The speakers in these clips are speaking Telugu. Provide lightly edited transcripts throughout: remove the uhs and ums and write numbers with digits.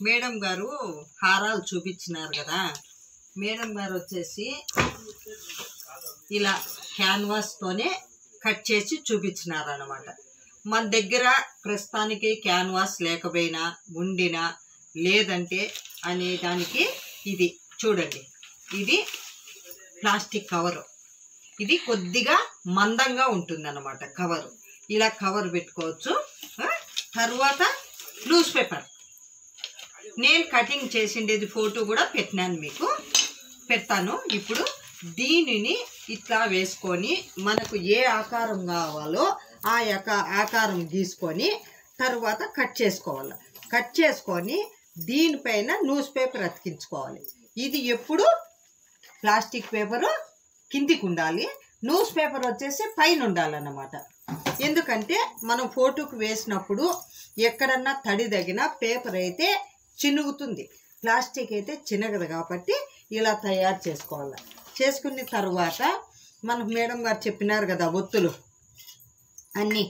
మేడం గారు హారాలు చూపించినారు కదా, మేడం గారు వచ్చేసి ఇలా క్యాన్వాస్తోనే కట్ చేసి చూపించినారు అన్నమాట. మన దగ్గర ప్రస్తుతానికి క్యాన్వాస్ లేకపోయినా ఉండినా లేదంటే అనే దానికి ఇది చూడండి, ఇది ప్లాస్టిక్ కవరు. ఇది కొద్దిగా మందంగా ఉంటుందన్నమాట కవరు. ఇలా కవర్ పెట్టుకోవచ్చు. తర్వాత లూజ్ పేపర్ నేను కటింగ్ చేసిండేది ఫోటో కూడా పెట్టినాను, మీకు పెడతాను. ఇప్పుడు దీనిని ఇట్లా వేసుకొని మనకు ఏ ఆకారం కావాలో ఆ ఆకారం గీసుకొని తర్వాత కట్ చేసుకోవాలి. కట్ చేసుకొని దీనిపైన న్యూస్ పేపర్ అతికించుకోవాలి. ఇది ఎప్పుడు ప్లాస్టిక్ పేపరు కిందికి ఉండాలి, న్యూస్ పేపర్ వచ్చేసి పైన ఉండాలన్నమాట. ఎందుకంటే మనం ఫోటోకి వేసినప్పుడు ఎక్కడన్నా తడి తగిన పేపర్ అయితే చినుగుతుంది, ప్లాస్టిక్ అయితే చినగదు. కాబట్టి ఇలా తయారు చేసుకోవాలి. చేసుకున్న తర్వాత మనకు మేడం గారు చెప్పినారు కదా, ఒత్తులు అన్నీ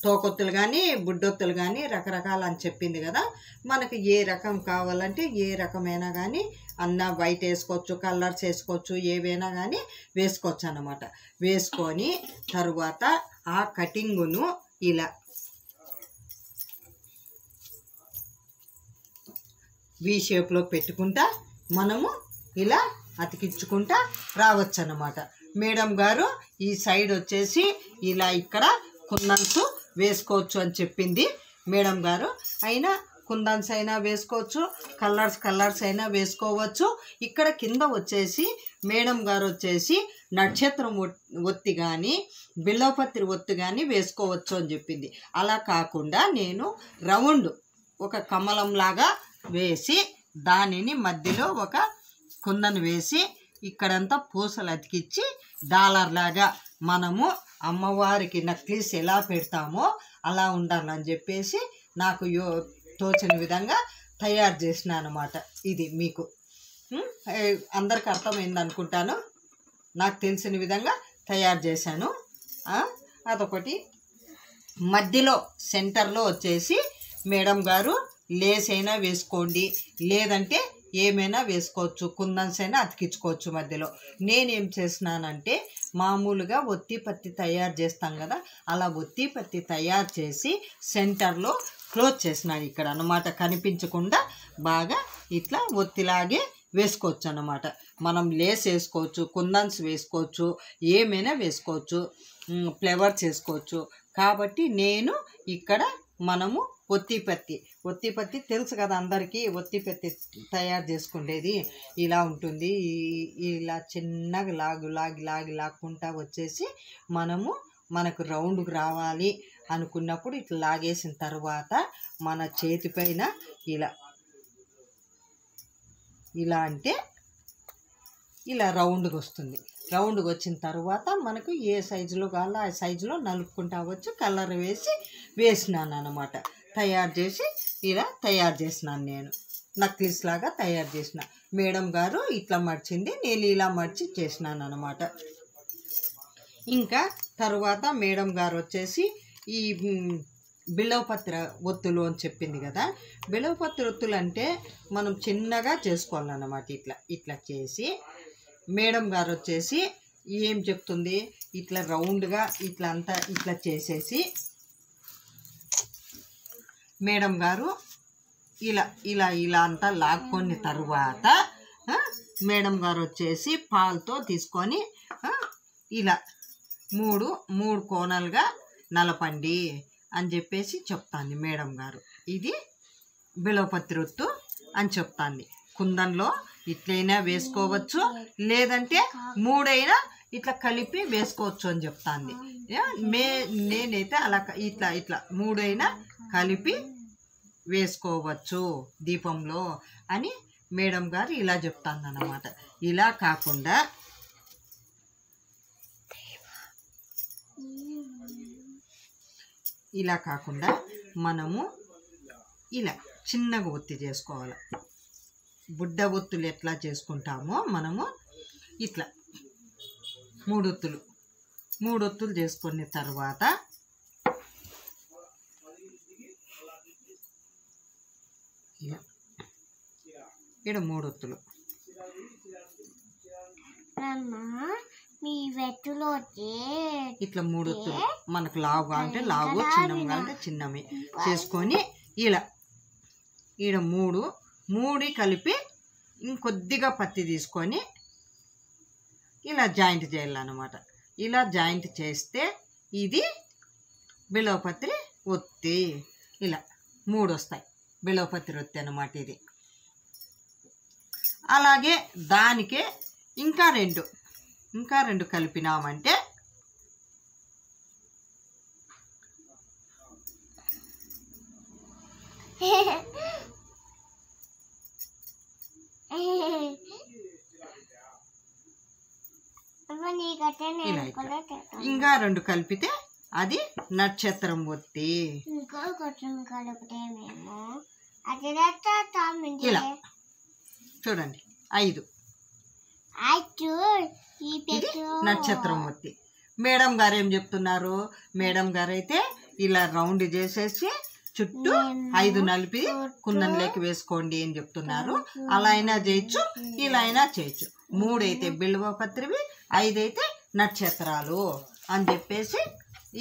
తోకొత్తులు కానీ బుడ్డొత్తులు కానీ రకరకాలు అని చెప్పింది కదా. మనకు ఏ రకం కావాలంటే ఏ రకమైనా కానీ అన్న వైట్ వేసుకోవచ్చు, కలర్స్ వేసుకోవచ్చు, ఏవైనా కానీ వేసుకోవచ్చు అన్నమాట. వేసుకొని తరువాత ఆ కటింగును ఇలా వి షేప్లో పెట్టుకుంటా మనము ఇలా అతికించుకుంటా రావచ్చు అన్నమాట. మేడం గారు ఈ సైడ్ వచ్చేసి ఇలా ఇక్కడ కుందన్స్ వేసుకోవచ్చు అని చెప్పింది మేడం గారు. అయినా కుందన్స్ అయినా వేసుకోవచ్చు, కలర్స్ అయినా వేసుకోవచ్చు. ఇక్కడ కింద వచ్చేసి మేడం గారు వచ్చేసి నక్షత్రం ఒత్తి కానీ బిల్వపత్రి ఒత్తి కానీ వేసుకోవచ్చు అని చెప్పింది. అలా కాకుండా నేను రౌండ్ ఒక కమలంలాగా వేసి దానిని మధ్యలో ఒక కుందను వేసి ఇక్కడంతా పూసలు అతికిచ్చి డాలర్ లాగా మనము అమ్మవారికి నక్లీస్ ఎలా పెడతామో అలా ఉండాలని చెప్పేసి నాకు తోచిన విధంగా తయారు చేసిన అన్నమాట. ఇది మీకు అందరికి అర్థమైంది అనుకుంటాను. నాకు తెలిసిన విధంగా తయారు చేశాను. అదొకటి. మధ్యలో సెంటర్లో వచ్చేసి మేడం గారు లేస్ అయినా వేసుకోండి, లేదంటే ఏమైనా వేసుకోవచ్చు, కుందన్స్ అయినా అతికించుకోవచ్చు మధ్యలో. నేనేం చేసినానంటే మామూలుగా ఒత్తి పత్తి తయారు చేస్తాం కదా, అలా ఒత్తి పత్తి తయారు చేసి సెంటర్లో క్లోజ్ చేసినాను ఇక్కడ అన్నమాట. కనిపించకుండా బాగా ఇట్లా ఒత్తిలాగే వేసుకోవచ్చు అన్నమాట. మనం లేస్ వేసుకోవచ్చు, కుందన్స్ వేసుకోవచ్చు, ఏమైనా వేసుకోవచ్చు, ఫ్లవర్స్ వేసుకోవచ్చు. కాబట్టి నేను ఇక్కడ మనము ఒత్తిపత్తి తెలుసు కదా అందరికీ. ఒత్తిపత్తి తయారు చేసుకునేది ఇలా ఉంటుంది. ఇలా చిన్నగా లాక్కుంటా వచ్చేసి మనకు రౌండ్కి రావాలి అనుకున్నప్పుడు ఇట్లా లాగేసిన తర్వాత మన చేతిపైన ఇలా అంటే ఇలా రౌండ్గా వస్తుంది. రౌండ్గా వచ్చిన తర్వాత మనకు ఏ సైజులో కావాలో ఆ సైజులో నలుపుకుంటా వచ్చు. కలర్ వేసినాను అన్నమాట. ఇలా తయారు చేసినాను నేను. నక్లీస్ లాగా తయారు చేసిన. మేడం గారు ఇట్లా మర్చింది, నేను ఇలా మర్చి చేసినాను అన్నమాట. ఇంకా తర్వాత మేడం గారు వచ్చేసి ఈ బిల్వపత్రి ఒత్తులు అని చెప్పింది కదా. బిల్వపత్రి ఒత్తులు అంటే మనం చిన్నగా చేసుకోవాలన్నమాట. ఇట్లా చేసి మేడం గారు వచ్చేసి ఏం చెప్తుంది, ఇట్లా రౌండ్గా ఇట్లా అంతా ఇట్లా చేసేసి మేడం గారు ఇలా అంతా లాక్కొని తరువాత మేడం గారు వచ్చేసి పాలతో తీసుకొని ఇలా మూడు కోణాలుగా నలపండి అని చెప్పేసి చెప్తాంది మేడం గారు. ఇది బిల్వపత్రి ఒత్తు అని చెప్తాంది. కుందంలో ఇట్లయినా వేసుకోవచ్చు, లేదంటే మూడైనా ఇట్లా కలిపి వేసుకోవచ్చు అని చెప్తాంది. నేనైతే అలా ఇట్లా మూడైనా కలిపి వేసుకోవచ్చు దీపంలో అని మేడం గారు ఇలా చెప్తాంది అన్నమాట. ఇలా కాకుండా మనము ఇలా చిన్నగా ఒత్తి చేసుకోవాలి. బుడ్డ ఒత్తులు ఎట్లా చేసుకుంటామో మనము ఇట్లా మూడు ఒత్తులు చేసుకున్న తర్వాత ఇలా ఇక్కడ 3 ఒత్తులు. ఇట్లా 3 ఒత్తులు మనకు లావు కావాలంటే లావు, చిన్నవి కావాలంటే చిన్నవి చేసుకొని ఇలా ఈడ 3 కలిపి ఇంకొద్దిగా పత్తి తీసుకొని ఇలా జాయింట్ చేయాలన్నమాట. ఇలా జాయింట్ చేస్తే ఇది బిల్వపత్రి ఒత్తి. ఇలా 3 వస్తాయి బిల్వపత్రి ఒత్తి అన్నమాట ఇది. అలాగే దానికే ఇంకా రెండు కలిపినామంటే ఇంకా 2 కలిపితే అది నక్షత్రం ఒత్తి. ఇలా చూడండి 5 ఇది నక్షత్రం ఒత్తి. మేడం గారు ఏం చెప్తున్నారు? మేడం గారు అయితే ఇలా రౌండ్ చేసేసి చుట్టూ 5 నలిపి కుందన్లోకి వేసుకోండి అని చెప్తున్నారు. అలా అయినా చేయొచ్చు, ఇలా అయినా చేయొచ్చు. 3 అయితే బిల్వపత్రివి, 5 అయితే నక్షత్రాలు అని చెప్పేసి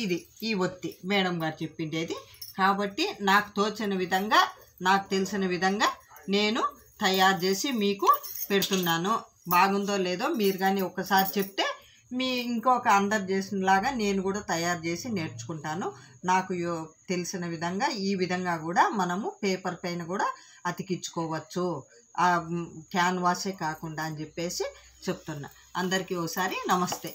ఇది ఈ ఒత్తి మేడం గారు చెప్పిండేది. కాబట్టి నాకు తోచిన విధంగా, నాకు తెలిసిన విధంగా నేను తయారు చేసి మీకు పెడుతున్నాను. బాగుందో లేదో మీరు కానీ ఒకసారి చెప్తే మీ ఇంకొక అందరు చేసినలాగా నేను కూడా తయారు చేసి నేర్చుకుంటాను. నాకు తెలిసిన విధంగా ఈ విధంగా కూడా మనము పేపర్ పైన కూడా అతికించుకోవచ్చు, క్యాన్వాసే కాకుండా అని చెప్పేసి చెప్తున్నా. అందరికీ ఒకసారి నమస్తే.